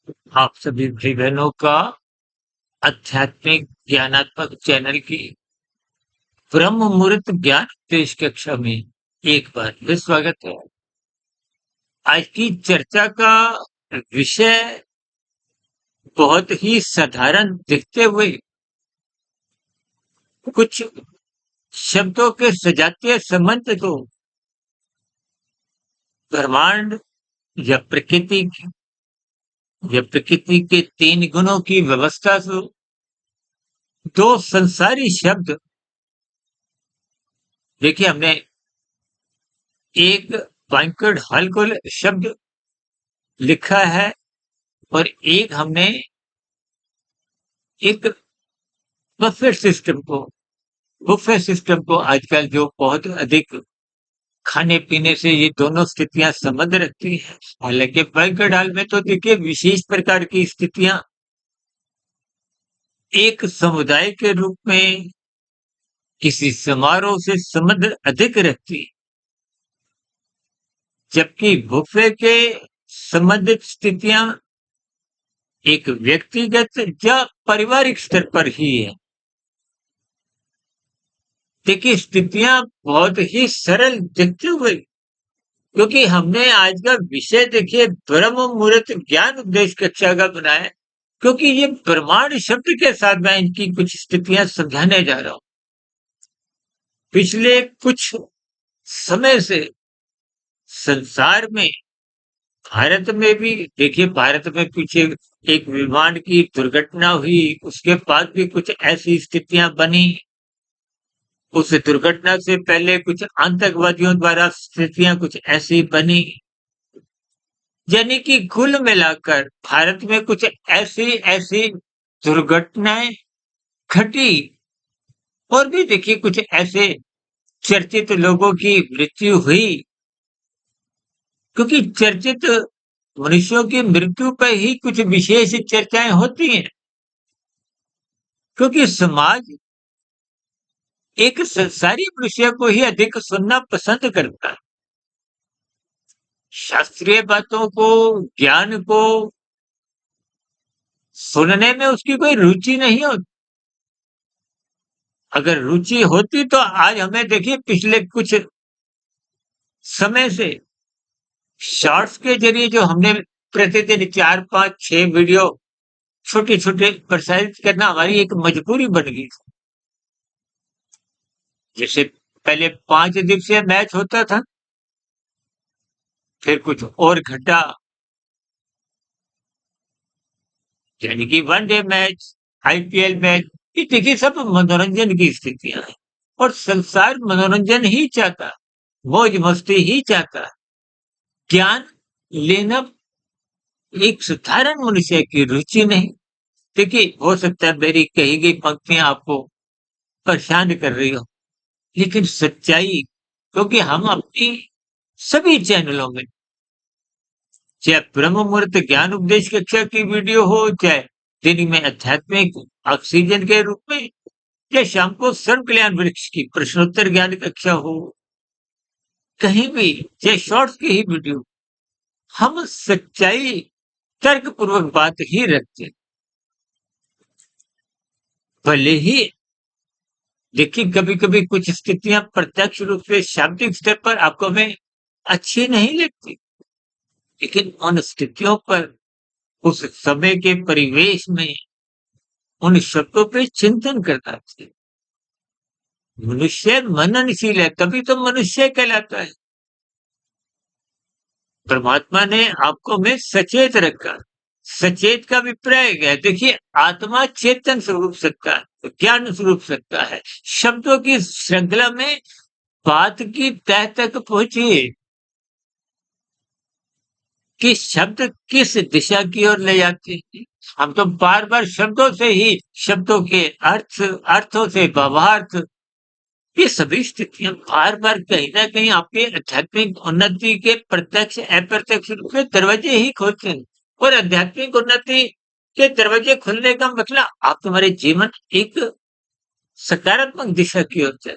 आप सभी भाई बहनों का आध्यात्मिक ज्ञानात्मक चैनल की ब्रह्म मुहूर्त ज्ञान उपदेश कक्षा में एक बार फिर स्वागत है। आज की चर्चा का विषय बहुत ही साधारण दिखते हुए कुछ शब्दों के सजातीय संबंध को ब्रह्मांड या प्रकृति के तीन गुणों की व्यवस्था से दो संसारी शब्द। देखिए, हमने एक बैंक्वेट हॉल को शब्द लिखा है और एक हमने एक बफे सिस्टम को आजकल जो बहुत अधिक खाने पीने से ये दोनों स्थितियां संबंध रखती हैं। हालांकि बैंक्वेट हॉल में तो देखिए विशेष प्रकार की स्थितियां एक समुदाय के रूप में किसी समारोह से संबंध अधिक रखती है, जबकि बुफे के संबंधित स्थितियां एक व्यक्तिगत या पारिवारिक स्तर पर ही है। देखिए, स्थितियां बहुत ही सरल दिखते हुए, क्योंकि हमने आज का विषय देखिए ब्रह्म मुहूर्त ज्ञान उपदेश कक्षा का बनाया है, क्योंकि ये ब्रह्मांड शब्द के साथ मैं इनकी कुछ स्थितियां समझाने जा रहा हूं। पिछले कुछ समय से संसार में, भारत में भी देखिए, भारत में पीछे एक विमान की दुर्घटना हुई, उसके बाद भी कुछ ऐसी स्थितियां बनी। उस दुर्घटना से पहले कुछ आतंकवादियों द्वारा स्थितियां कुछ ऐसी बनी, यानी कि कुल मिलाकर भारत में कुछ ऐसी ऐसी दुर्घटनाएं घटी। और भी देखिए कुछ ऐसे चर्चित लोगों की मृत्यु हुई, क्योंकि चर्चित मनुष्यों की मृत्यु पर ही कुछ विशेष चर्चाएं होती हैं, क्योंकि समाज एक संसारी मनुष्य को ही अधिक सुनना पसंद करता है। शास्त्रीय बातों को, ज्ञान को सुनने में उसकी कोई रुचि नहीं होती। अगर रुचि होती तो आज हमें देखिए पिछले कुछ समय से शॉर्ट्स के जरिए जो हमने प्रतिदिन 4, 5, 6 वीडियो छोटे-छोटे प्रसारित करना हमारी एक मजबूरी बन गई थी। जैसे पहले 5 दिवसीय मैच होता था, फिर कुछ और घटा, यानी कि वनडे मैच, आईपीएल मैच, ये देखिए सब मनोरंजन की स्थितियां हैं। और संसार मनोरंजन ही चाहता है, मौज मस्ती ही चाहता है। ज्ञान लेना एक साधारण मनुष्य की रुचि नहीं। देखिए, हो सकता है मेरी कही गई पंक्तियां आपको परेशान कर रही हो, लेकिन सच्चाई, क्योंकि हम अपनी सभी चैनलों में, चाहे ब्रह्म मुहूर्त ज्ञान उपदेश कक्षा की वीडियो हो, चाहे दिन में आध्यात्मिक ऑक्सीजन के रूप में, या शाम को सर्व कल्याण वृक्ष की प्रश्नोत्तर ज्ञान कक्षा हो, कहीं भी चाहे शॉर्ट्स की ही वीडियो, हम सच्चाई तर्क पूर्वक बात ही रखते हैं। भले ही देखिए कभी कभी कुछ स्थितियां प्रत्यक्ष रूप से शाब्दिक स्तर पर आपको हमें अच्छी नहीं लगती, लेकिन उन स्थितियों पर, उस समय के परिवेश में, उन शब्दों पे चिंतन करना चाहिए। मनुष्य मननशील है, तभी तो मनुष्य कहलाता है। परमात्मा ने आपको में सचेत रखा। सचेत का अभिप्राय क्या है? देखिए, आत्मा चेतन स्वरूप सत्ता है, ज्ञान स्वरूप सत्ता है। शब्दों की श्रृंखला में बात की तह तक पहुंचिए कि शब्द किस दिशा की ओर ले जाते हैं। हम तो बार बार शब्दों से ही, शब्दों के अर्थों से भावार्थ, ये सभी स्थितियां बार बार कहीं ना कहीं आपके आध्यात्मिक उन्नति के प्रत्यक्ष अप्रत्यक्ष रूप से दरवाजे ही खोलते हैं। और आध्यात्मिक उन्नति के दरवाजे खुलने का मतलब आप तुम्हारे जीवन एक सकारात्मक दिशा की ओर चल।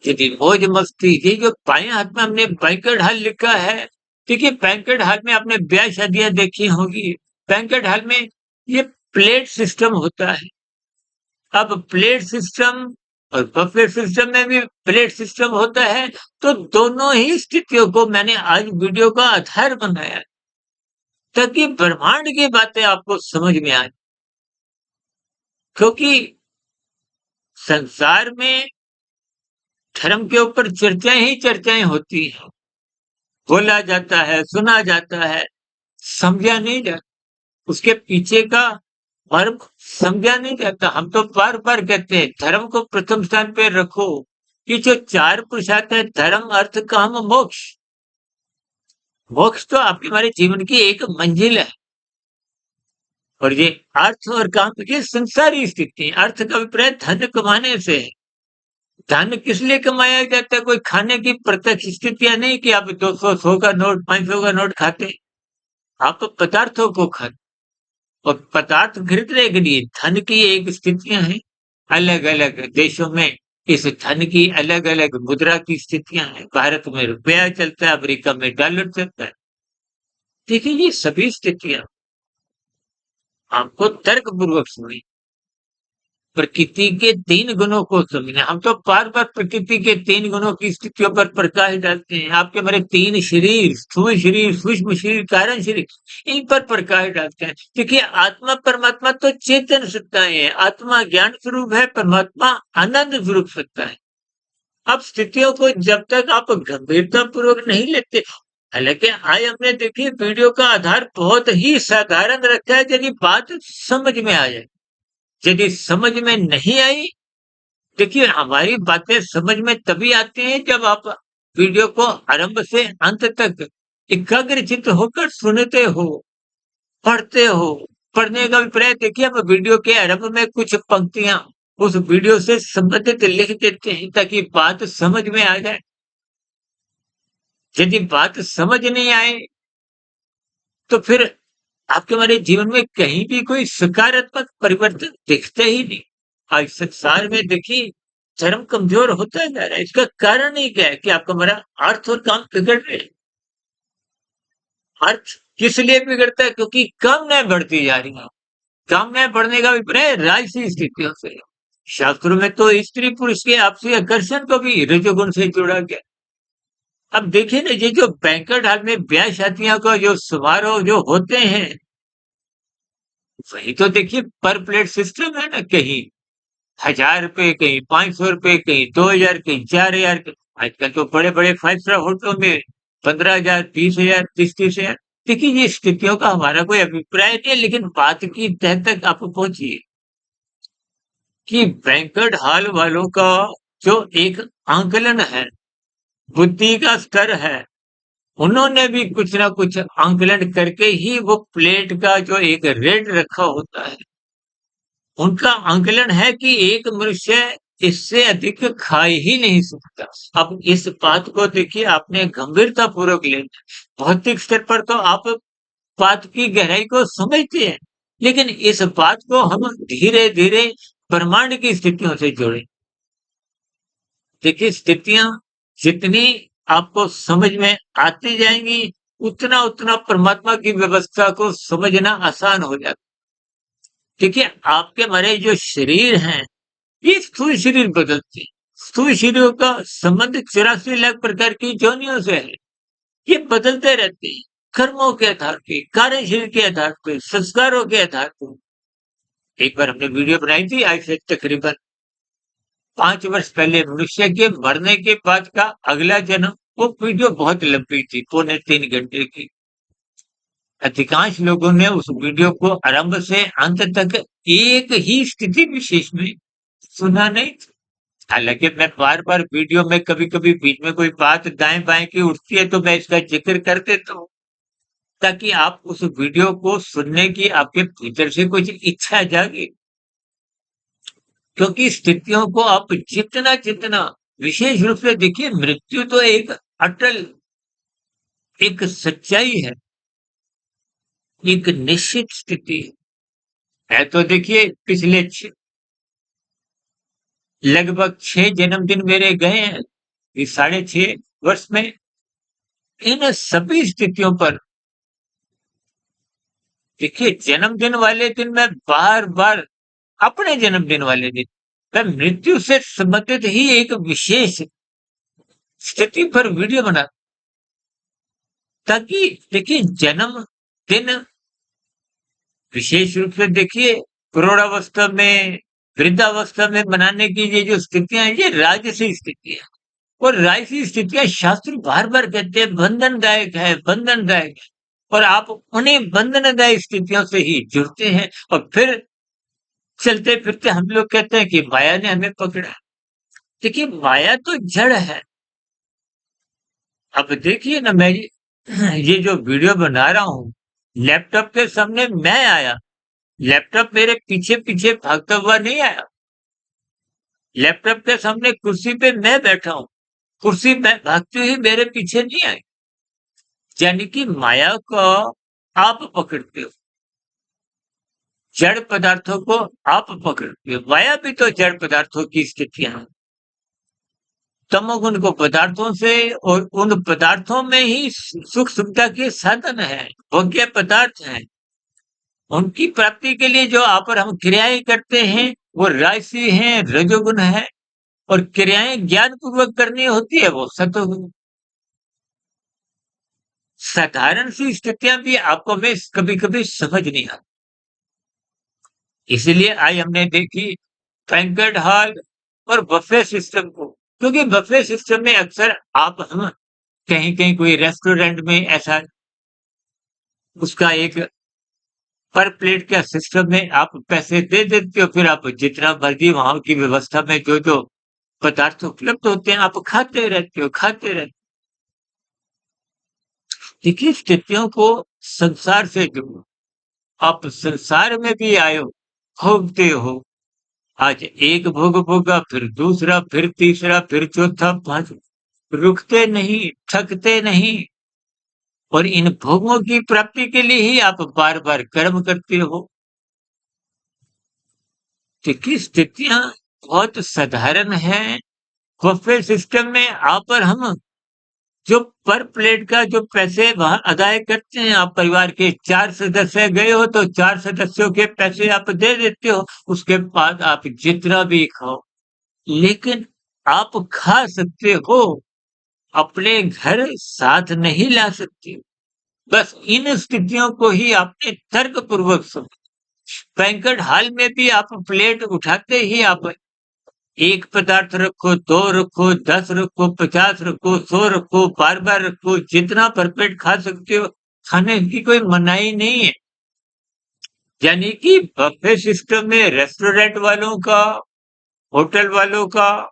यदि मौज मस्ती, ये जो बाएं हाथ में हमने बैंक्वेट हॉल लिखा है, देखिए बैंक्वेट हॉल में आपने ब्याह शादियां देखी होगी। बैंक्वेट हॉल में ये प्लेट सिस्टम होता है। अब प्लेट सिस्टम और बफे सिस्टम में भी प्लेट सिस्टम होता है। तो दोनों ही स्थितियों को मैंने आज वीडियो का आधार बनाया ताकि ब्रह्मांड की बातें आपको समझ में आए। क्योंकि संसार में धर्म के ऊपर चर्चाएं ही चर्चाएं होती हैं, बोला जाता है, सुना जाता है, समझा नहीं जाता, उसके पीछे का मर्म समझा नहीं जाता। हम तो बार बार कहते हैं धर्म को प्रथम स्थान पे रखो। ये जो चार पुरुषार्थ है, धर्म अर्थ काम मोक्ष, मोक्ष तो आपके हमारे जीवन की एक मंजिल है। और ये अर्थ और काम ये संसारी स्थिति है। अर्थ का अभिप्राय धन कमाने से है। धन किस लिए कमाया जाता है? कोई खाने की प्रत्यक्ष स्थितियां नहीं कि आप 200 100 का नोट 500 का नोट खाते, आप तो पदार्थों को खाते। और पदार्थ खरीदने के लिए धन की एक स्थितियां हैं। अलग अलग देशों में इस धन की अलग अलग मुद्रा की स्थितियां हैं। भारत में रुपया चलता है, अमेरिका में डॉलर चलता है। देखिए ये सभी स्थितियां आपको तर्क पूर्वक सुनी। प्रकृति के तीन गुणों को समझना। हम तो बार बार प्रकृति के तीन गुणों की स्थितियों पर प्रकाश डालते हैं। आपके हमारे तीन शरीर, स्थूल शरीर, सूक्ष्म शरीर, कारण शरीर, इन पर प्रकाश डालते हैं। देखिए आत्मा परमात्मा तो चेतन सत्ताएं हैं। आत्मा ज्ञान स्वरूप है, परमात्मा आनंद स्वरूप सत्ता है। अब स्थितियों को जब तक आप गंभीरता पूर्वक नहीं लेते, हालांकि आज हमने देखिए वीडियो का आधार बहुत ही साधारण रखा है यदि बात समझ में आ जाए। यदि समझ में नहीं आई, देखिए हमारी बातें समझ में तभी आती हैं जब आप वीडियो को आरंभ से अंत तक एकाग्रचित्त होकर सुनते हो, पढ़ते हो। पढ़ने का अभिप्राय देखिए हम वीडियो के आरंभ में कुछ पंक्तियां उस वीडियो से संबंधित लिख देते हैं ताकि बात समझ में आ जाए। यदि बात समझ नहीं आए तो फिर आपके हमारे जीवन में कहीं भी कोई सकारात्मक परिवर्तन दिखते ही नहीं। आज संसार में देखिए धर्म कमजोर होता जा रहा है। इसका कारण ही क्या है कि आपका हमारा अर्थ और काम बिगड़ रहे हैं। अर्थ किस लिए बिगड़ता है? क्योंकि कामनाएं बढ़ती जा रही हैं। कामनाएं बढ़ने का अभिप्राय राजसी स्थितियों से। शास्त्रों में तो स्त्री पुरुष के आपसी आकर्षण को भी रजोगुण से जोड़ा गया। अब देखिए ना ये जो बैंक्वेट हॉल में ब्याह शादियां का जो समारोह जो होते हैं, वही तो देखिए पर प्लेट सिस्टम है ना। कहीं 1000 रुपए, कहीं 500 रुपए, कहीं 2000, कहीं 4000। आजकल तो बड़े बड़े 5 स्टार होटलों में 15,000, 30,000, 30,000। देखिए ये स्थितियों का हमारा कोई अभिप्राय नहीं है, लेकिन बात की तह तक आप पहुंचिए कि बैंक्वेट हॉल वालों का जो एक आंकलन है, बुद्धि का स्तर है, उन्होंने भी कुछ ना कुछ आंकलन करके ही वो प्लेट का जो एक रेट रखा होता है, उनका आंकलन है कि एक मनुष्य इससे अधिक खा ही नहीं सकता। अब इस बात को देखिए आपने गंभीरता पूर्वक लेना। भौतिक स्तर पर तो आप बात की गहराई को समझते हैं, लेकिन इस बात को हम धीरे धीरे ब्रह्मांड की स्थितियों से जोड़ें। देखिए स्थितियां जितनी आपको समझ में आती जाएंगी, उतना उतना परमात्मा की व्यवस्था को समझना आसान हो जाता। देखिए आपके हमारे जो शरीर हैं, ये स्थूल शरीर बदलते हैं। स्थूल शरीरों का संबंध 84 लाख प्रकार की योनियों से है। ये बदलते रहते हैं कर्मों के आधार पे, कार्य शरीर के आधार पे, संस्कारों के आधार पे। एक बार हमने वीडियो बनाई थी आज से तकरीबन 5 वर्ष पहले, मनुष्य के मरने के बाद का अगला जन्म। वो वीडियो बहुत लंबी थी, 2.25 घंटे की। अधिकांश लोगों ने उस वीडियो को आरंभ से अंत तक एक ही स्थिति विशेष में सुना नहीं। हालांकि मैं बार बार वीडियो में कभी कभी बीच में कोई बात दाएं बाएं की उठती है तो मैं इसका जिक्र कर देता हूँ ताकि आप उस वीडियो को सुनने की आपके भीतर से कुछ इच्छा जागे। क्योंकि स्थितियों को आप जितना जितना विशेष रूप से देखिए, मृत्यु तो एक अटल एक सच्चाई है, एक निश्चित स्थिति है। तो देखिए पिछले लगभग 6 जन्मदिन मेरे गए हैं इस 6.5 वर्ष में। इन सभी स्थितियों पर देखिए, जन्मदिन वाले दिन मैं बार-बार अपने जन्मदिन वाले दिन मैं मृत्यु से संबंधित ही एक विशेष स्थिति पर वीडियो बना, ताकि देखिए जन्मदिन विशेष रूप से देखिए प्रौढ़ावस्था में, वृद्धावस्था में बनाने की ये जो स्थितियाँ हैं, ये राजसी स्थितियाँ हैं। और राजसी स्थितियाँ शास्त्र बार-बार कहते हैं बंधनदायक है, बंधनदायक है। और आप उन्हीं बंधनदायक स्थितियों से ही जुड़ते हैं और फिर चलते-फिरते हम लोग कहते हैं कि माया ने हमें पकड़ा। देखिए माया तो जड़ है। अब देखिए ना मैं ये जो वीडियो बना रहा हूँ, लैपटॉप के सामने मैं आया, लैपटॉप मेरे पीछे-पीछे भागता हुआ नहीं आया। लैपटॉप के सामने कुर्सी पे मैं बैठा हूँ, कुर्सी मैं भागते हुए मेरे पीछे नहीं आई। यानी कि माया को आप पकड़ते हो, जड़ पदार्थों को आप पकड़ते हो। माया भी तो जड़ पदार्थों की स्थितियां हैं। तमोगुण को पदार्थों से और उन पदार्थों में ही सुख सुविधा के साधन है, भोग्य पदार्थ हैं। उनकी प्राप्ति के लिए जो आप और हम क्रियाएं करते हैं वो राजसी हैं, रजोगुण है। और क्रियाएं ज्ञान पूर्वक करनी होती है वो सतोगुण। साधारण सी स्थितियां भी आपको में कभी कभी समझ नहीं आती, इसलिए आज हमने देखी बैंक्वेट हॉल और बफे सिस्टम को। क्योंकि बफे सिस्टम में अक्सर आप हम कहीं कहीं कोई रेस्टोरेंट में ऐसा उसका एक पर प्लेट का सिस्टम में आप पैसे दे देते हो, फिर आप जितना मर्जी वहां की व्यवस्था में जो जो पदार्थ उपलब्ध होते हैं आप खाते रहते हो, खाते रहते हो। देखिए स्थितियों को संसार से जोड़ो, आप संसार में भी आए हो, भोगते हो। आज एक भोग भोगा, फिर दूसरा, फिर तीसरा, फिर चौथा, पांचवा, रुकते नहीं, थकते नहीं। और इन भोगों की प्राप्ति के लिए ही आप बार बार कर्म करते हो। देखिए स्थितियां बहुत साधारण हैं। बफे सिस्टम में आप और हम जो पर प्लेट का जो पैसे वहां अदाय करते हैं, आप परिवार के 4 सदस्य गए हो तो 4 सदस्यों के पैसे आप दे देते हो, उसके बाद आप जितना भी खाओ। लेकिन आप खा सकते हो, अपने घर साथ नहीं ला सकते। बस इन स्थितियों को ही आपने तर्क पूर्वक समझा। बैंक्वेट हॉल में भी आप प्लेट उठाते ही आप एक पदार्थ रखो, 2 रखो, 10 रखो, 50 रखो, 100 रखो, बार-बार रखो, जितना भरपेट खा सकते हो, खाने की कोई मनाही नहीं है। यानी कि बफे सिस्टम में रेस्टोरेंट वालों का, होटल वालों का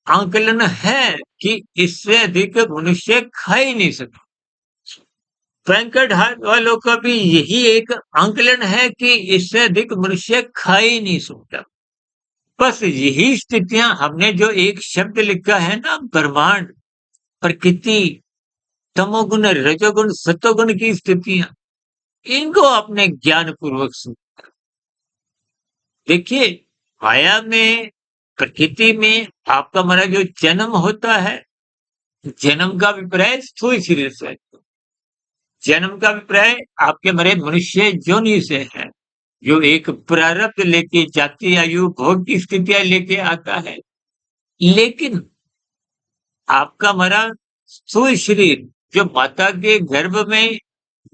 आंकलन है कि इससे अधिक मनुष्य खा ही नहीं सकता। बैंक्वेट हॉल वालों का भी यही एक आंकलन है कि इससे अधिक मनुष्य खा ही नहीं सकता। बस यही स्थितियां हमने जो एक शब्द लिखा है ना ब्रह्मांड, प्रकृति, तमोगुण, रजोगुण, सतोगुण की स्थितियां, इनको अपने ज्ञान पूर्वक सुन। देखिए माया में, प्रकृति में आपका हमारा जो जन्म होता है, जन्म का अभिप्राय स्थूल शरीर से, जन्म का अभिप्राय आपके हमारे मनुष्य योनि से है, जो एक प्रारब्ध लेके जाति आयु भोग की स्थितियां लेके आता है। लेकिन आपका हमारा स्थूल शरीर जो माता के गर्भ में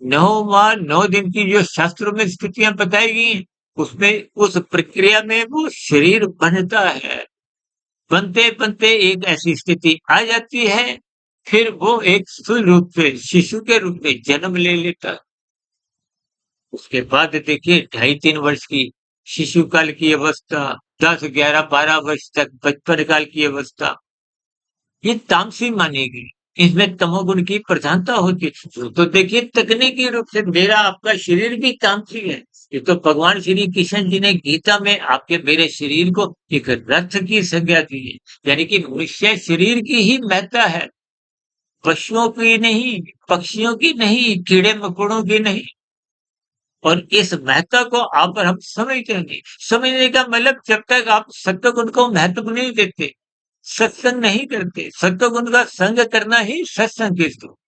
9 माह 9 दिन की जो शास्त्रों में स्थितियां बताई गई हैं, उसमें उस प्रक्रिया में वो शरीर बनता है। बनते बनते एक ऐसी स्थिति आ जाती है, फिर वो एक स्थूल रूप से शिशु के रूप में जन्म ले लेता है। उसके बाद देखिए 2.5-3 वर्ष की शिशु काल की अवस्था, 10, 11, 12 वर्ष तक बचपन काल की अवस्था, ये तामसी मानी गई। इसमें तमोगुण की प्रधानता होती है। तो देखिए तकनीकी रूप से मेरा आपका शरीर भी तामसी है। ये तो भगवान श्री कृष्ण जी ने गीता में आपके मेरे शरीर को एक रथ की संज्ञा दी है। यानी कि मनुष्य शरीर की ही महत्ता है, पशुओं की नहीं, पक्षियों की नहीं, कीड़े मकोड़ों की नहीं। और इस महत्ता को आप और हम समझते नहीं। समझने का मतलब जब तक आप सत्वगुण को महत्व नहीं देते, सत्संग नहीं करते, सत्वगुण का संग करना ही सत्संग की स्तुति।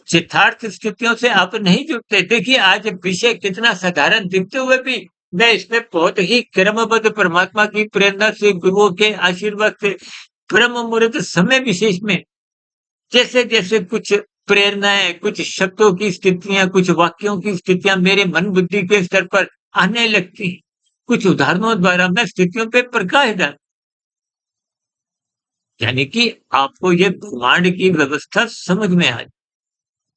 यथार्थ स्थितियों से आप नहीं जुड़ते। देखिए आज विषय कितना साधारण दिखते हुए भी मैं इसमें बहुत ही क्रमबद्ध परमात्मा की प्रेरणा से, गुरुओं के आशीर्वाद से ब्रह्म मुहूर्त समय विशेष में जैसे-जैसे कुछ प्रेरणाएँ, कुछ शब्दों की स्थितियाँ, कुछ वाक्यों की स्थितियाँ मेरे मन बुद्धि के स्तर पर आने लगती हैं। कुछ उदाहरणों द्वारा मैं स्थितियों पे प्रकाश डाल, यानी कि आपको ये ब्रह्मांड की व्यवस्था समझ में आए।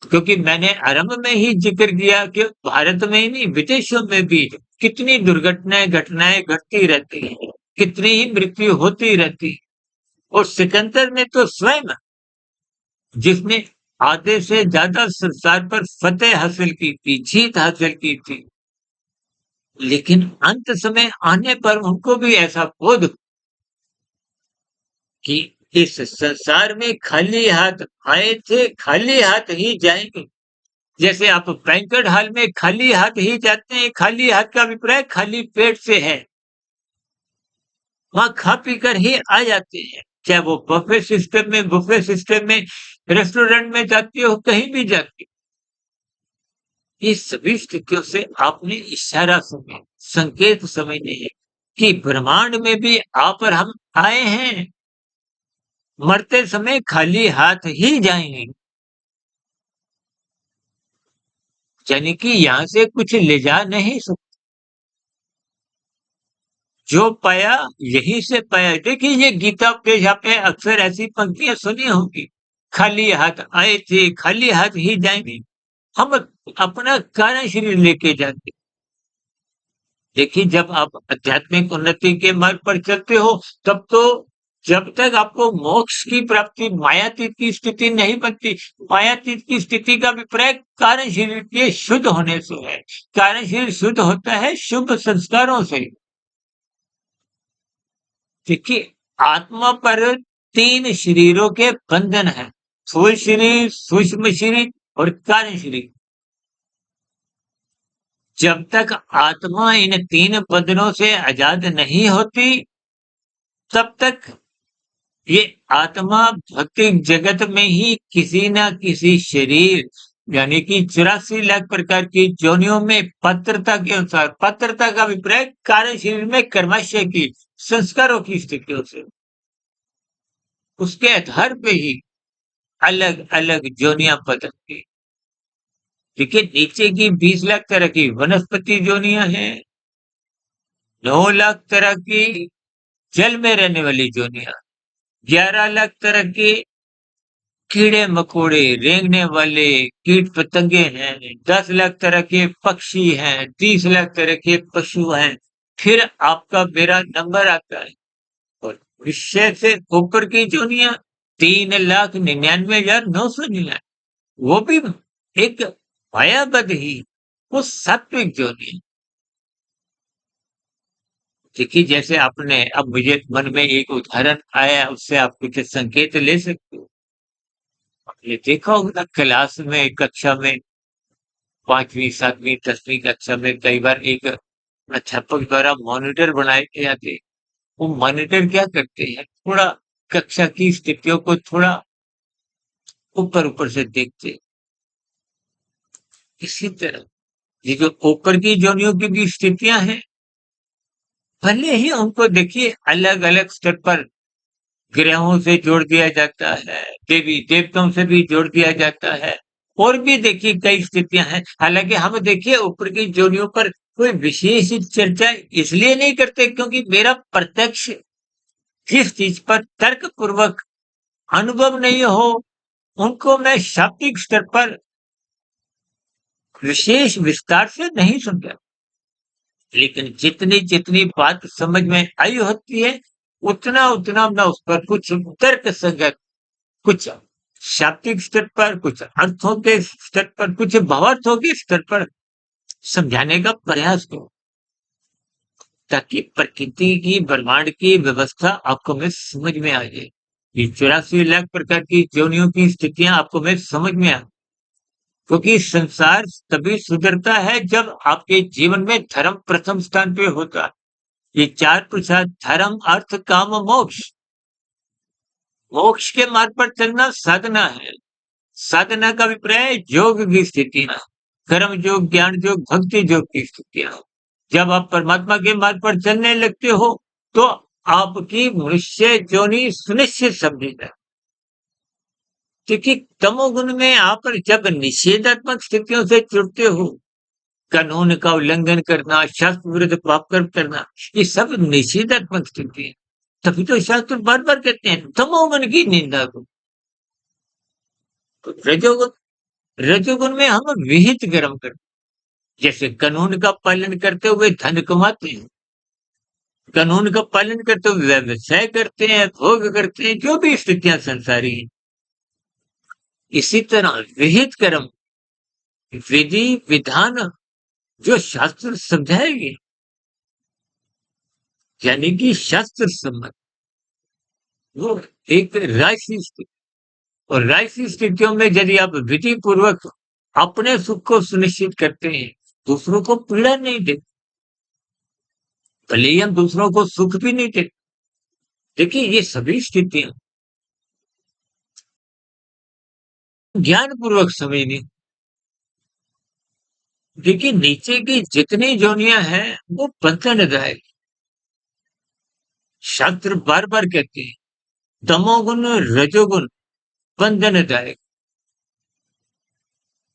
क्योंकि मैंने आरंभ में ही जिक्र किया कि भारत में ही नहीं, विदेशों में भी कितनी दुर्घटनाएँ, घटनाएँ घटती रहती हैं, कितनी ही मृत्यु होती रहती है। और सिकंदर ने तो स्वयं, जिसने आधे से ज़्यादा संसार पर फतेह हासिल की थी, जीत हासिल की थी, लेकिन अंत समय आने पर उनको भी ऐसा बोध कि इस संसार में खाली हाथ आए थे, खाली हाथ ही जाएँगे। जैसे आप बैंक्वेट हॉल में खाली हाथ ही जाते हैं, खाली हाथ का अभिप्राय खाली पेट से है। वहाँ खा पी कर ही आ जाते हैं। चाहे वो बुफे सिस्टम में, रेस्टोरेंट में जाते हो, कहीं भी जाते हो। ये सभी स्थितियों से आपने इशारा समझे, संकेत समझने हैं कि ब्रह्मांड में भी आप और हम आए हैं। मरते समय खाली हाथ ही जाएँगे। यानी कि यहाँ से कुछ ले जा नहीं सकते। जो पाया यहीं से पाया। देखिए ये गीता उपदेश आपने अक्सर ऐसी पंक्तियां सुनी होंगी। खाली हाथ आए थे, खाली हाथ ही जाएंगे। हम अपना कारण शरीर लेके जाते। देखिए जब आप आध्यात्मिक उन्नति के मार्ग पर चलते हो तब तो जब तक आपको मोक्ष की प्राप्ति मायातीत की स्थिति नहीं बनती। मायातीत की स्थिति का अभिप्राय कारण शरीर के शुद्ध होने से है। कारण शरीर शुद्ध होता है शुभ संस्कारों से। देखिए आत्मा पर 3 शरीरों के बंधन है। स्थूल शरीर, सूक्ष्म शरीर और कारण शरीर। जब तक आत्मा इन 3 बंधनों से आजाद नहीं होती, तब तक ये आत्मा भौतिक जगत में ही किसी न किसी शरीर, यानी कि 84 लाख प्रकार की योनियों में पात्रता के अनुसार, पात्रता का अभिप्राय कारण शरीर में कर्माशय की, संस्कारों की स्थितियों से, उसके आधार पे ही अलग-अलग योनियां बदलती। देखिए नीचे की 20 लाख तरह की वनस्पति योनियां हैं, 9 लाख तरह की जल में रहने वाली योनियां, 11 लाख तरह के कीड़े मकोड़े रेंगने वाले कीट पतंगे हैं, 10 लाख तरह के पक्षी हैं, 30 लाख तरह के पशु हैं। फिर आपका मेरा नंबर आता है और विषय से ऊपर की योनियां 3,99,999, वो भी एक मायाबद ही, वो सात्विक योनि। देखिए जैसे आपने, अब मुझे मन में एक उदाहरण आया, उससे आप कुछ संकेत ले सकते हो। आपने देखा होगा क्लास में, कक्षा में, 5वीं 7वीं 10वीं कक्षा में कई बार एक अध्यापक द्वारा मॉनिटर बनाए जाते। वो मॉनिटर क्या करते हैं, थोड़ा कक्षा की स्थितियों को थोड़ा ऊपर ऊपर से देखते। इसी तरह ये जो ऊपर की जोनियों की भी स्थितियां हैं, भले ही उनको देखिए अलग अलग स्तर पर ग्रहों से जोड़ दिया जाता है, देवी देवताओं से भी जोड़ दिया जाता है, और भी देखिए कई स्थितियां हैं। हालांकि हम देखिए ऊपर की जोनियों पर कोई विशेष चर्चा इसलिए नहीं करते क्योंकि मेरा प्रत्यक्ष जिस चीज पर तर्क पूर्वक अनुभव नहीं हो, उनको मैं शाब्दिक स्तर पर विशेष विस्तार से नहीं समझा। लेकिन जितनी जितनी बात समझ में आई होती है, उतना उतना मैं उस पर कुछ तर्क संगत, कुछ शाब्दिक स्तर पर, कुछ अर्थों के स्तर पर, कुछ भावार्थों के स्तर पर समझाने का प्रयास करूं, ताकि प्रकृति की, ब्रह्मांड की व्यवस्था आपको में समझ में आ जाए। ये 84 लाख प्रकार की योनियों की स्थितियां आपको में समझ में आ, क्योंकि संसार तभी सुधरता है जब आपके जीवन में धर्म प्रथम स्थान पे होता है। ये 4 पुरुषार्थ धर्म, अर्थ, काम, मोक्ष। मोक्ष के मार्ग पर चलना साधना है। साधना का अभिप्राय योग की स्थितियां, कर्म योग, ज्ञान योग, भक्ति योग की स्थितियां। जब आप परमात्मा के मार्ग पर चलने लगते हो तो आपकी मनुष्य जोनी सुनिश्चित समझी जाए। क्योंकि तमोगुण में आप जब निषेधात्मक स्थितियों से जुड़ते हो, कानून का उल्लंघन करना, शास्त्र विरुद्ध पाप कर्म करना, ये सब निषेधात्मक स्थिति है। तभी तो शास्त्र बार बार कहते हैं तमोगुण की निंदा को। तो रजोगुण, रजोगुण में हम विहित कर्म करते, जैसे कानून का पालन करते हुए धन कमाते हैं, कानून का पालन करते हुए व्यवसाय करते हैं, भोग करते हैं, जो भी स्थितियां संसारी हैं। इसी तरह विहित कर्म, विधि विधान जो शास्त्र समझाएंगे, यानी कि शास्त्र सम्मत, वो एक राशि स्थिति। और राशि स्थितियों में यदि आप विधि पूर्वक अपने सुख को सुनिश्चित करते हैं, दूसरों को पीड़ा नहीं देते, भले ही हम दूसरों को सुख भी नहीं देते। देखिए ये सभी स्थितियां ज्ञान पूर्वक समझनी। देखिए नीचे की जितनी जोनियां हैं वो बंधनदायक। शास्त्र बार बार कहते हैं तमोगुण रजोगुण बंधनदायक,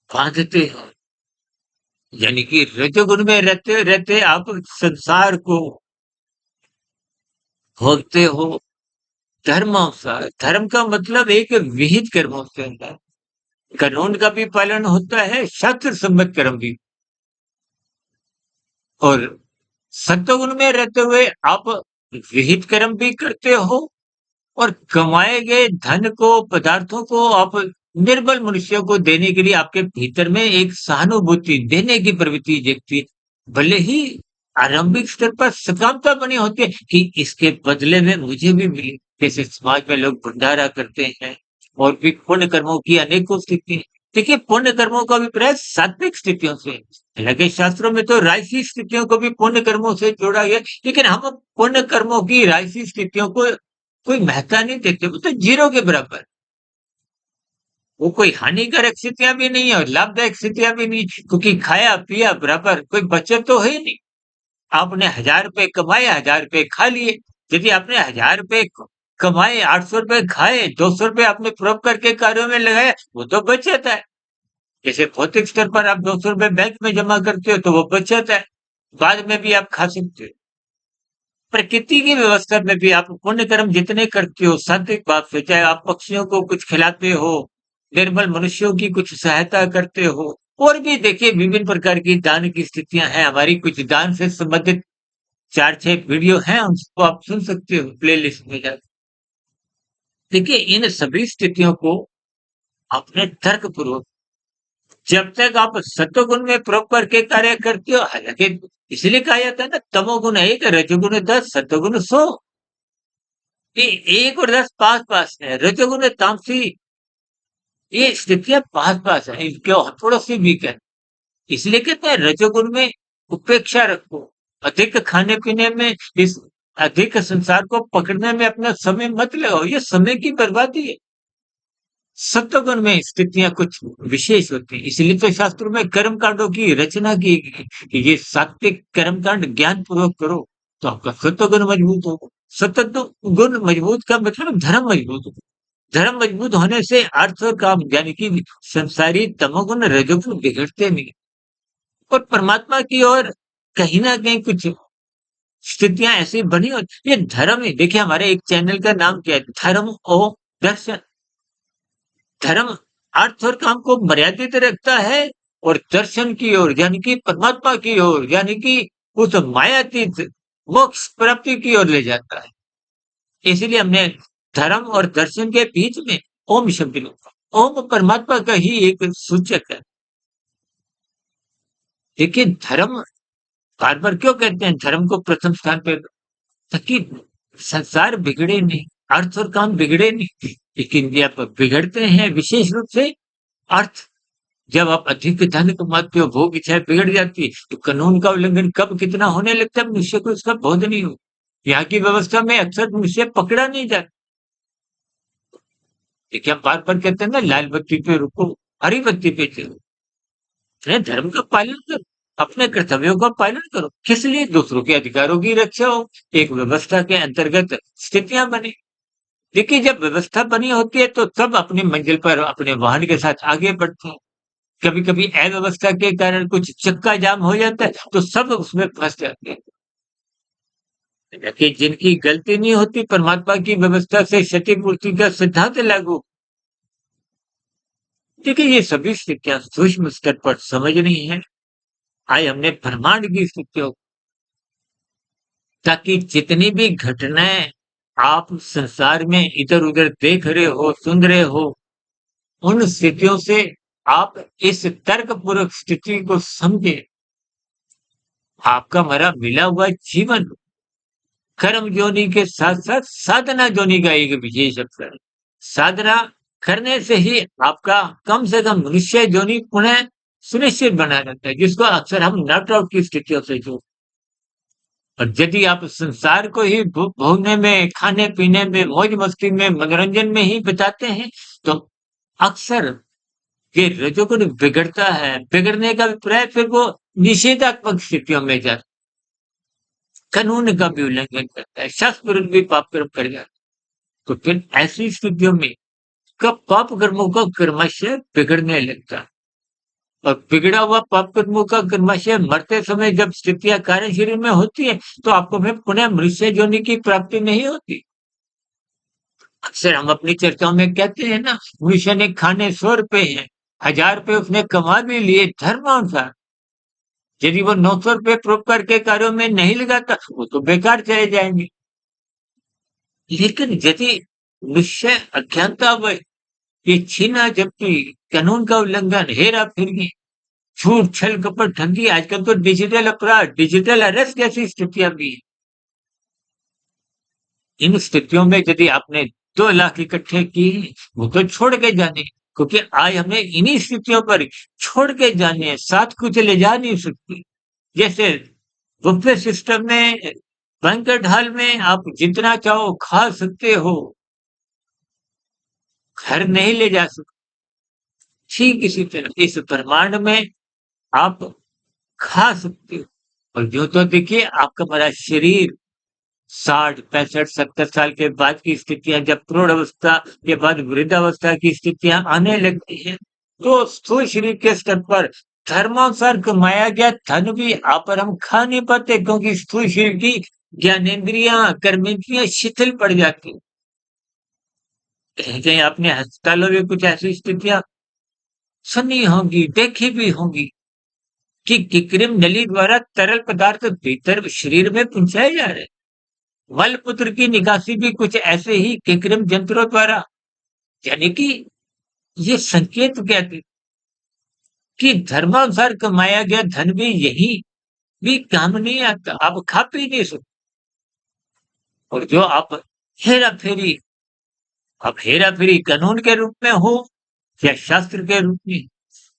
बांधते हैं। यानी कि रजोगुण में रहते रहते आप संसार को भोगते हो धर्मानुसार। धर्म का मतलब एक विहित कर्मों से होता है, कानून का भी पालन होता है, शास्त्र सम्मत कर्म भी। और सत्वगुण में रहते हुए आप विहित कर्म भी करते हो और कमाए गए धन को, पदार्थों को आप निर्बल मनुष्यों को देने के लिए आपके भीतर में एक सहानुभूति देने की प्रवृत्ति जगती है। भले ही आरंभिक स्तर पर सकामता बनी होती है कि इसके बदले में मुझे भी मिले, जैसे समाज में लोग भंडारा करते हैं और भी पुण्य कर्मों की अनेकों स्थिति। देखिए पुण्य कर्मों का अभिप्राय सात्विक स्थितियों से, हालांकि शास्त्रों में तो राजसी स्थितियों को भी पुण्य कर्मों से जोड़ा गया, लेकिन हम पुण्य कर्मों की राजसी स्थितियों को कोई महत्ता नहीं देते, वो तो जीरो के बराबर। वो कोई हानिकारक स्थितियां भी नहीं है और लाभदायक स्थितियां भी नहीं, क्योंकि खाया पिया बराबर, कोई बचत तो है ही नहीं। आपने 1000 रुपए कमाए, 1000 रुपए खा लिए। यदि आपने 1000 रुपए कमाए, 800 रुपए खाए, 200 रुपए आपने परोपकार के कार्यों में लगाए, वो तो बचत है। जैसे भौतिक स्तर पर आप 200 रुपए बैंक में जमा करते हो तो वो बचत है, बाद में भी आप खा सकते हो। प्रकृति की व्यवस्था में भी आप पुण्य कर्म जितने करते हो सात्विक भाव से, चाहे आप पक्षियों को कुछ खिलाते हो, निर्बल मनुष्यों की कुछ सहायता करते हो, और भी देखिए विभिन्न प्रकार की दान की स्थितियां हैं। हमारी कुछ दान से संबंधित 4-6 वीडियो हैं, उसको आप सुन सकते हो प्लेलिस्ट में जाकर। देखिए इन सभी स्थितियों को अपने तर्क पूर्वक, जब तक आप सत्वगुण में प्रॉपर के कार्य करते हो, हालांकि इसलिए कहा जाता है ना तमोगुण 1 रजोगुण 10 सत्वगुण 100। ये 1 और 10 पास पास है, रजोगुण तामसी ये स्थितियां पास पास है, इनके थोड़ा सी वीक है। इसलिए कहते हैं रजोगुण में उपेक्षा रखो, अधिक खाने पीने में, इस अधिक संसार को पकड़ने में अपना समय मत लगाओ, ये समय की बर्बादी है। सत्वगुण में स्थितियां कुछ विशेष होती हैं, इसलिए तो शास्त्रों में कर्म कांडों की रचना की गई कि ये सात्विक कर्म कांड ज्ञान पूर्वक करो तो आपका सत्वगुण मजबूत होगा। सत्व गुण मजबूत का मतलब धर्म मजबूत हो। धर्म मजबूत होने से अर्थ और काम, यानी कि संसारी तमोगुण रजोगुण बिगड़ते नहीं और परमात्मा की ओर कहीं ना कहीं कुछ स्थितियां ऐसी बनी होती। ये धर्म है। देखिए हमारे एक चैनल का नाम क्या है, धर्म और दर्शन। धर्म अर्थ और काम को मर्यादित रखता है और दर्शन की ओर, यानी कि परमात्मा की ओर, यानी कि उस मायातीत मोक्ष प्राप्ति की ओर ले जाता है। इसलिए हमने धर्म और दर्शन के बीच में ओम शब्द लिखा। ओम परमात्मा का ही एक सूचक है। देखिए धर्म बार बार क्यों कहते हैं धर्म को प्रथम स्थान पे, ताकि संसार बिगड़े नहीं, अर्थ और काम बिगड़े नहीं। लेकिन ये आप बिगड़ते हैं, विशेष रूप से अर्थ। जब आप अधिक धन कमाते हो, भोग इच्छाएं बिगड़ जाती है, तो कानून का उल्लंघन कब कितना होने लगता है मनुष्य को इसका बोध नहीं हो। यहाँ की व्यवस्था में अक्सर मनुष्य पकड़ा नहीं जाता। देखिए हम बार-बार कहते हैं ना, लाल बत्ती पे रुको, हरी बत्ती पे चलो। अपने धर्म का पालन करो, अपने कर्तव्यों का पालन करो। किस लिए? दूसरों के अधिकारों की रक्षा हो, एक व्यवस्था के अंतर्गत स्थितियाँ बने। देखिए जब व्यवस्था बनी होती है तो सब अपनी मंजिल पर अपने वाहन के साथ आगे बढ़ते हैं। कभी-कभी अव्यवस्था के कारण कुछ चक्का जाम हो जाता है, तो सब उसमें फँस जाते हैं। देखिए जिनकी गलती नहीं होती, परमात्मा की व्यवस्था से क्षतिपूर्ति का सिद्धांत लागू। देखिए ये सभी स्थितियाँ सूक्ष्म स्तर पर समझनी है। आज हमने ब्रह्मांड की स्थितियों, ताकि जितनी भी घटनाएँ आप संसार में इधर-उधर देख रहे हो, सुन रहे हो, उन स्थितियों से आप इस तर्कपूर्वक स्थिति को समझें। आपका हमारा मिला हुआ जीवन कर्म योनि के साथ-साथ साधना योनि का एक विशेष अवसर है। साधना करने से ही आपका कम से कम मनुष्य योनि पुनः सुनिश्चित बना रहता है, जिसको अक्सर हम नॉट आउट की स्थितियों से जोड़। और यदि आप संसार को ही भोगने में, खाने-पीने में, मौज-मस्ती में, मनोरंजन में ही बिताते हैं, तो अक्सर ये रजोगुण बिगड़ता है। बिगड़ने का अभिप्राय फिर वो निषेधात्मक स्थितियों में जाता है, कानून का भी उल्लंघन करता है, शास्त्र विरुद्ध भी पाप कर्म कर जाता है। तो फिर ऐसी स्थितियों में कब पाप कर्मों का क्रमशः बिगड़ने लगता है। और बिगड़ा हुआ पाप कर्मों का क्रमशः मरते समय जब स्थितियाँ कार्य शरीर में होती है, तो आपको फिर पुनः मनुष्य योनि की प्राप्ति नहीं होती। अक्सर हम अपनी चर्चाओं में कहते हैं ना, मनुष्य ने खाने 100 रुपए हैं, 1000 रुपए उसने कमा भी लिए धर्मानुसार। यदि वो 900 रुपए परोपकार के कार्यों में नहीं लगाता, वो तो बेकार चले जाएँगे। लेकिन यदि मनुष्य अज्ञानता व ये छीना-झपटी, कानून का उल्लंघन, हेरा-फेरी, झूठ, छल, कपट, ठगी, आजकल तो डिजिटल अपराध, डिजिटल अरेस्ट जैसी स्थितियाँ भी हैं। इन स्थितियों में यदि आपने 2 लाख इकट्ठे किए, वो तो छोड़ के जाने, क्योंकि आज हमें इन्हीं स्थितियों पर छोड़ के जाने हैं, साथ कुछ ले जा नहीं सकते। जैसे बुफे सिस्टम में, बैंक्वेट हॉल में आप जितना चाहो खा सकते हो, घर नहीं ले जा सकते। ठीक इसी तरह इस ब्रह्मांड में आप खा सकते हो। और यूँ तो देखिए आपका हमारा शरीर 60, 65, 70 साल के बाद की स्थितियाँ, जब प्रौढ़ अवस्था के बाद वृद्धावस्था की स्थितियाँ आने लगती हैं, तो स्थूल शरीर के स्तर पर धर्मानुसार कमाया गया धन भी आप और हम खा नहीं पाते, क्योंकि स्थूल शरीर की ज्ञानेंद्रियाँ, कर्मेंद्रियाँ शिथिल पड़ जाती हैं। कहीं-कहीं आपने अस्पतालों में कुछ ऐसी स्थितियाँ सुनी होंगी, देखी भी होंगी कि कृत्रिम नली द्वारा तरल पदार्थ भीतर शरीर में पहुँचाए जा रहे हैं। मलमूत्र की निकासी भी कुछ ऐसे ही कृत्रिम यंत्रों द्वारा, यानी कि ये संकेत क्या थे कि धर्मानुसार कमाया गया धन भी यही भी काम नहीं आता, आप खा पी नहीं सकते। और जो आप हेरा-फेरी, अब हेरा-फेरी कानून के रूप में हो या शास्त्र के रूप में,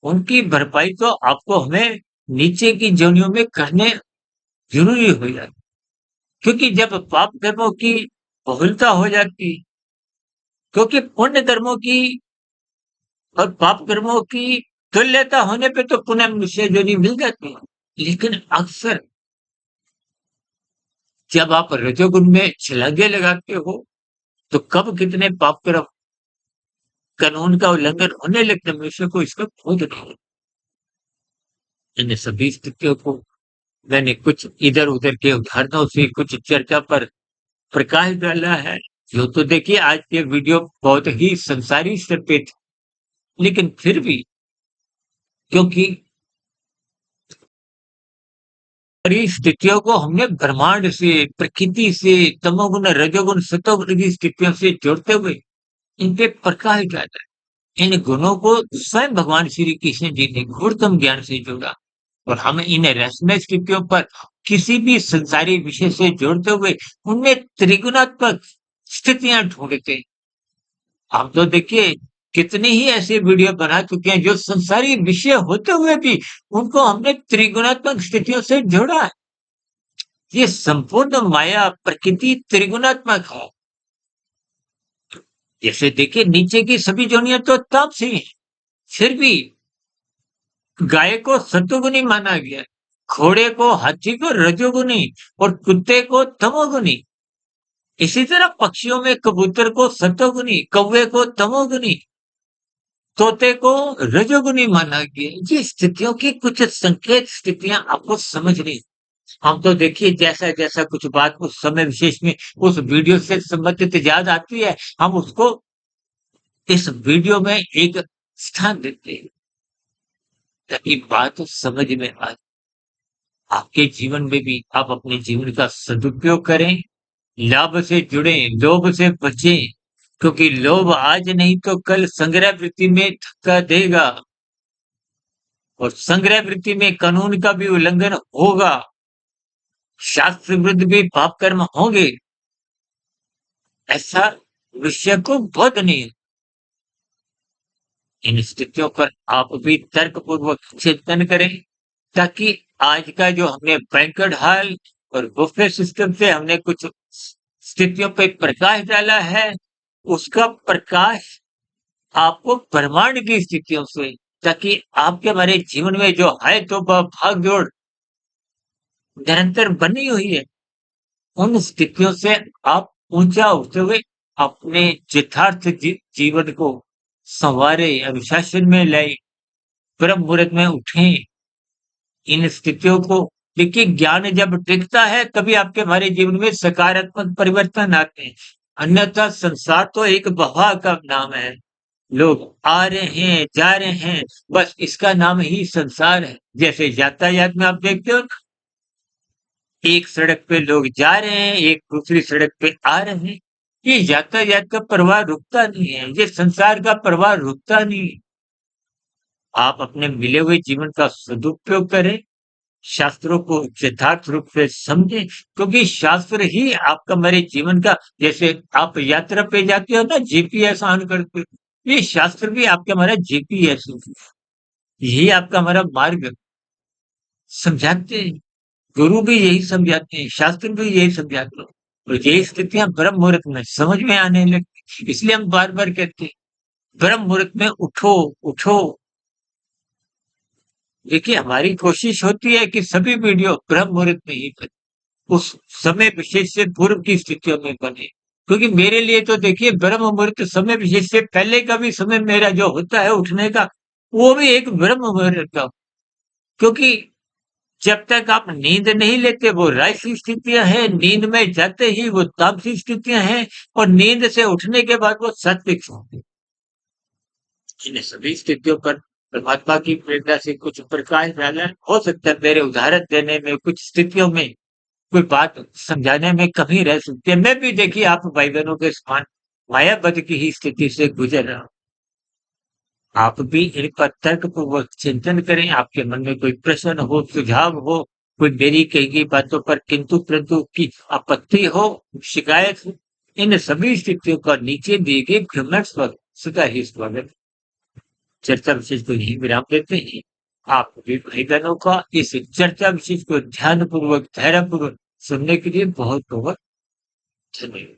उनकी भरपाई तो आपको हमें नीचे की योनियों में करने ज़रूरी हो जाती। क्योंकि जब पाप कर्मों की बहुलता हो जाती, क्योंकि पुण्य कर्मों की और पाप कर्मों की तुल्यता होने पे तो पुनः मनुष्य योनि मिल जाती है। लेकिन अक्सर जब आप रजोगुण में छलांगे लगाते हो, तो कब कितने पाप कर्म, कानून का उल्लंघन होने लगता है, मनुष्य को इसका बोध नहीं होता। इन सभी स्थितियों को मैंने कुछ इधर-उधर के उदाहरणों से कुछ चर्चा पर प्रकाश डाला है। यूँ तो देखिए आज के वीडियो बहुत ही संसारी स्तर पे थे, लेकिन फिर भी क्योंकि सारी स्थितियों को हमने ब्रह्मांड से, प्रकृति से, तमोगुण, रजोगुण, सतोगुण की स्थितियों से जोड़ते हुए इन पे प्रकाश डाला है। इन गुणों को स्वयं भगवान श्री कृष्ण जी ने गूढ़तम ज्ञान से जोड़ा, और हम इन रहस्यमय स्थितियों पर किसी भी संसारी विषय से जोड़ते हुए उनमें त्रिगुणात्मक स्थितियाँ ढूँढते हैं। हम तो देखिए कितनी ही ऐसी वीडियो बना चुके हैं जो संसारी विषय होते हुए भी उनको हमने त्रिगुणात्मक स्थितियों से जोड़ा है। ये संपूर्ण माया प्रकृति त्रिगुणात्मक है। जैसे देखिए नीचे की सभी जोनियां तो तामसी हैं, फिर भी गाय को सत्वगुणी माना गया, घोड़े को, हाथी को रजोगुणी और कुत्ते को तमोगुणी। इसी तरह पक्षियों में कबूतर को सत्वगुणी, कौवे को तमोगुणी, तोते को रजोगुणी माना गया। ये स्थितियों की कुछ संकेत स्थितियां आपको समझ नहीं। हम तो देखिए जैसा जैसा कुछ बात उस समय विशेष में उस वीडियो से संबंधित याद आती है, हम उसको इस वीडियो में एक स्थान देते हैं ताकि बात समझ में आए। आपके जीवन में भी आप अपने जीवन का सदुपयोग करें, लाभ से जुड़ें, लोभ से बचें, क्योंकि लोभ आज नहीं तो कल संग्रह वृत्ति में धक्का देगा और संग्रह वृत्ति में कानून का भी उल्लंघन होगा, शास्त्र विरुद्ध भी पाप कर्म होंगे। ऐसा विषय को बहुत नहीं। इन स्थितियों पर आप भी तर्कपूर्वक चिंतन करें ताकि आज का जो हमने बैंक्वेट हॉल और बुफे सिस्टम से हमने कुछ स्थितियों पे प्रकाश डाला है, उसका प्रकाश आपको ब्रह्मांड की स्थितियों से, ताकि आपके हमारे जीवन में जो है तो भाग दौड़ निरंतर बनी हुई है, उन स्थितियों से आप ऊंचा उठते हुए अपने यथार्थ जीवन को संवारे, अनुशासन में लाए, ब्रह्म मुहूर्त में उठें। इन स्थितियों को देखिए, ज्ञान जब टिकता है तभी आपके हमारे जीवन में सकारात्मक परिवर्तन आते हैं, अन्यथा संसार तो एक बहा का नाम है। लोग आ रहे हैं, जा रहे हैं, बस इसका नाम ही संसार है। जैसे यातायात में आप देखते हो, एक सड़क पे लोग जा रहे हैं, एक दूसरी सड़क पे आ रहे हैं। ये यातायात का प्रवाह रुकता नहीं है, ये संसार का प्रवाह रुकता नहीं है। आप अपने मिले हुए जीवन का सदुपयोग करें, शास्त्रों को यथार्थ रूप से समझें, क्योंकि शास्त्र ही आपका मेरे जीवन का, जैसे आप यात्रा पे जाते हो ना जीपीएस ऑन करके, ये शास्त्र भी आपका हमारा जीपीएस, यही आपका हमारा मार्ग समझाते हैं। गुरु भी यही समझाते हैं, शास्त्र भी यही समझाते हैं। और ये स्थितियां ब्रह्म मुहूर्त में समझ में आने लगती, इसलिए हम बार बार कहते हैं ब्रह्म मुहूर्त में उठो, उठो। देखिए हमारी कोशिश होती है कि सभी वीडियो ब्रह्म मुहूर्त में ही बने, उस समय विशेष से पूर्व की स्थितियों में बने, क्योंकि मेरे लिए तो देखिए ब्रह्म मुहूर्त समय विशेष से पहले का भी समय मेरा जो होता है उठने का, वो भी एक ब्रह्म मुहूर्त का, क्योंकि जब तक आप नींद नहीं लेते वो राजसी स्थितियां हैं, नींद में जाते ही वो तामसी स्थितियां हैं, और नींद से उठने के बाद वो सात्विक स्थिति। इन सभी स्थितियों पर परमात्मा की प्रेरणा से कुछ प्रकाश डालना हो सकता है, मेरे उदाहरण देने में कुछ स्थितियों में कोई बात समझाने में कमी रह सकती है। मैं भी देखिए आप भाई बहनों के समान मायाबद की ही स्थिति से गुजर रहा हूँ। आप भी इन पर तर्कपूर्वक चिंतन करें, आपके मन में कोई प्रश्न हो, सुझाव हो, कोई मेरी कही गई बातों पर किंतु परंतु की आपत्ति हो, शिकायत हो, इन सभी स्थितियों का नीचे दिए गए भ्रमण स्वर सदा ही स्वागत। चर्चा विशेष को यही विराम देते हैं। आप भी भाई बहनों का इस चर्चा विशेष को ध्यानपूर्वक, धैर्यपूर्वक सुनने के लिए बहुत बहुत धन्यवाद।